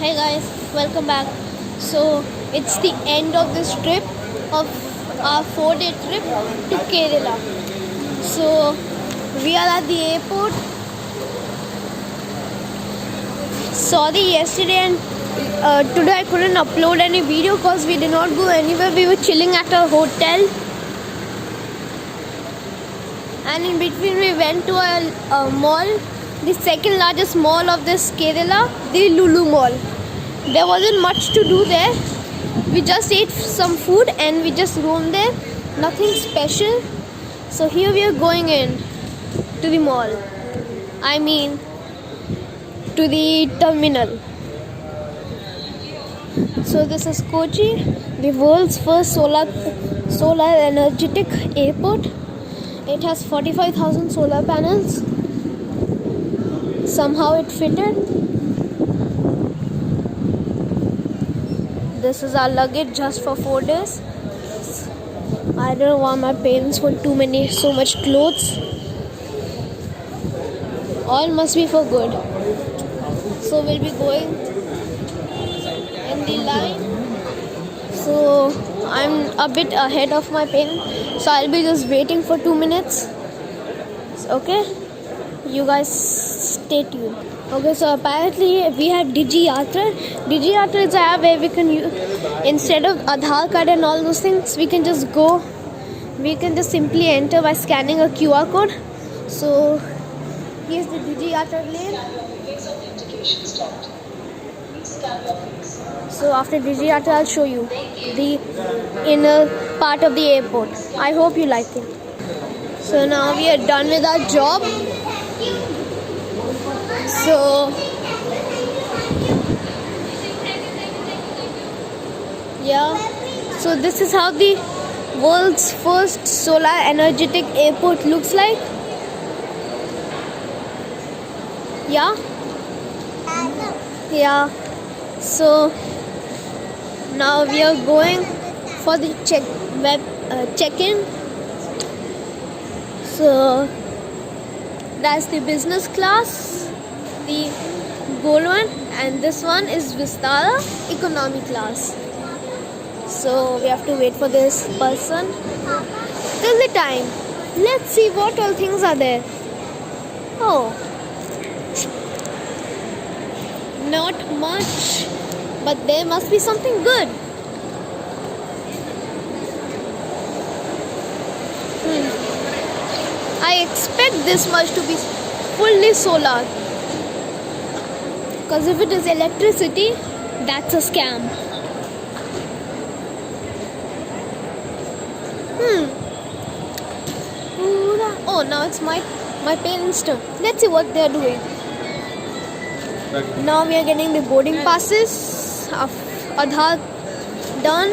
Hey guys, welcome back. So it's the end of this trip of our 4-day trip to Kerala. So we are at the airport. Sorry yesterday and today I couldn't upload any video because we did not go anywhere. We were chilling at a hotel. And in between we went to a mall, the second largest mall of this Kerala, the Lulu Mall. There wasn't much to do there. We just ate some food and we just roamed there. Nothing special. So here we are going in to the mall. I mean to the terminal. So this is Kochi, the world's first solar energetic airport. It has 45,000 solar panels. Somehow it fitted. This is our luggage just for 4 days. I don't know why my parents want so much clothes. All must be for good. So we'll be going in the line. So I'm a bit ahead of my parents. So I'll be just waiting for 2 minutes. Okay? You guys stay tuned. Okay, so apparently we had Digi Yatra. Digi Yatra is a app where we can use, instead of Aadhaar card and all those things, we can just simply enter by scanning a QR code. So here's the Digi Yatra lane. So after Digi Yatra, I'll show you the inner part of the airport. I hope you like it. So now we are done with our job. So yeah, so this is how the world's first solar energetic airport looks like. Yeah. So now we are going for the check-in. So that's the business class, the gold one, and this one is Vistara economy class. So we have to wait for this person till the time. Let's see what all things are there. Oh, not much, but there must be something good. I expect this much to be fully solar, because if it is electricity, that's a scam. Oh, now it's my parents' turn. Let's see what they are doing. Now we are getting the boarding passes of Aadhaar done.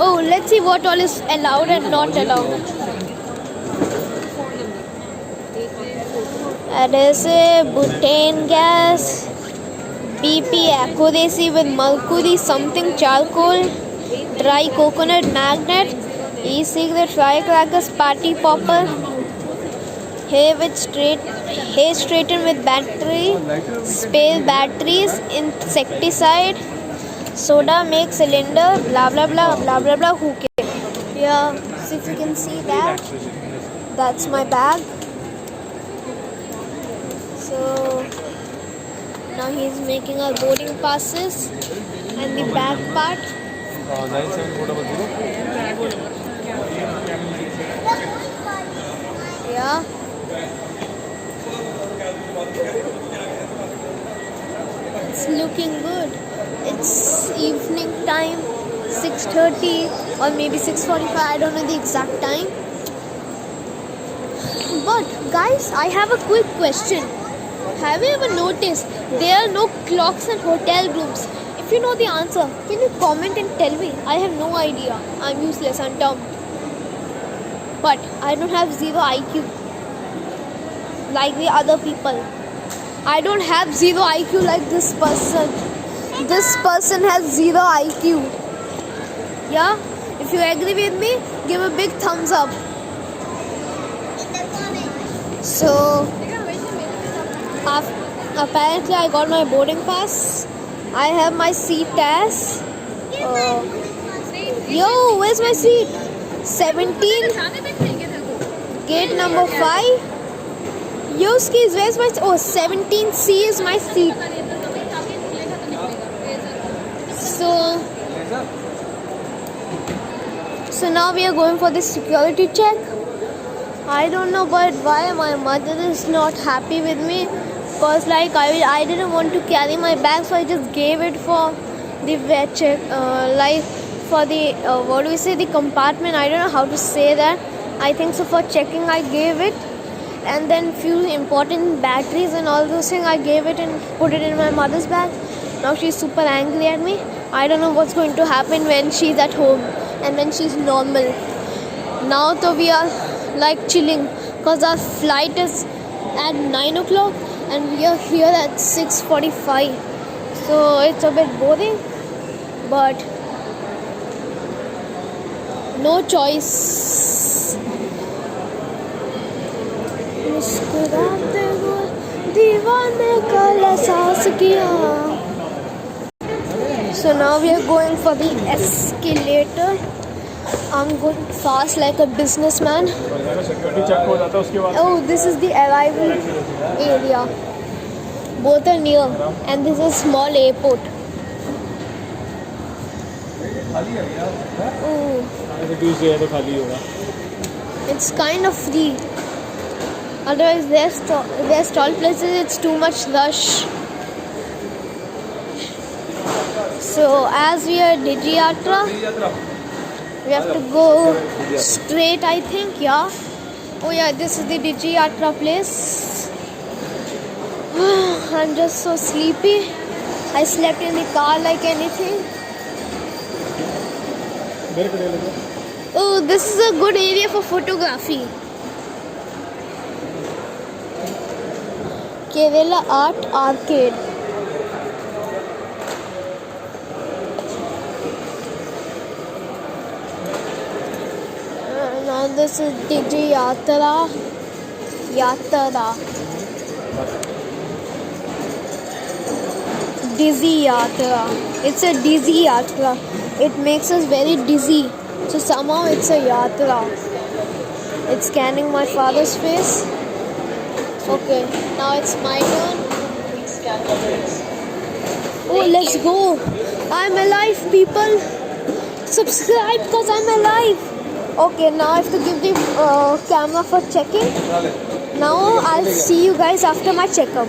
Oh, let's see what all is allowed and not allowed. Adhesive, butane gas, BP accuracy with mercury something charcoal, dry coconut magnet, e-cigarette firecrackers, party popper, hair straightened with battery, spare batteries, insecticide, soda make cylinder, blah blah blah blah blah blah. Who cares? Yeah, so if you can see that, that's my bag. So now he's making our boarding passes and the back part. Yeah. It's looking good. It's evening time, 6:30 or maybe 6:45. I don't know the exact time. But guys, I have a quick question. Have you ever noticed there are no clocks in hotel rooms? If you know the answer, can you comment and tell me? I have no idea. I'm useless, I'm dumb. But I don't have zero IQ like the other people. I don't have zero IQ like this person. This person has zero IQ. Yeah? If you agree with me, give a big thumbs up. So Apparently, I got my boarding pass. I have my seat test. Yo, where's my seat? 17. Gate number 5. Yo, skis, where's my... Oh, 17C is my seat. So now we are going for the security check. I don't know, but why my mother is not happy with me. Because like I didn't want to carry my bag, so I just gave it for the vet check. Like for the what do we say, the compartment. I don't know how to say that. I think so for checking I gave it, and then few important batteries and all those things I gave it and put it in my mother's bag. Now she's super angry at me. I don't know what's going to happen when she's at home and when she's normal. Now so we are like chilling because our flight is at 9 o'clock and we are here at 6:45. So it's a bit boring, but no choice. मुस्कुराते हुए दीवाने का एहसास किया. So now we are going for the escalator. I'm going fast like a businessman. Oh, this is the arrival area. Both are near, and this is a small airport. Oh. It's kind of free. Otherwise, there's stall places. It's too much rush. So as we are Digiyatra, we have to go straight, I think. Yeah. Oh yeah, this is the Digiyatra place. I'm just so sleepy. I slept in the car like anything. Oh, this is a good area for photography. Kerala Art Arcade. Now this is Digiyatra. Dizzy Yatra. It's a dizzy yatra. It makes us very dizzy. So somehow it's a yatra. It's scanning my father's face. Okay, now it's my turn. Oh, let's go. I'm alive, people. Subscribe because I'm alive. Okay, now I have to give the camera for checking. Now I'll see you guys after my checkup.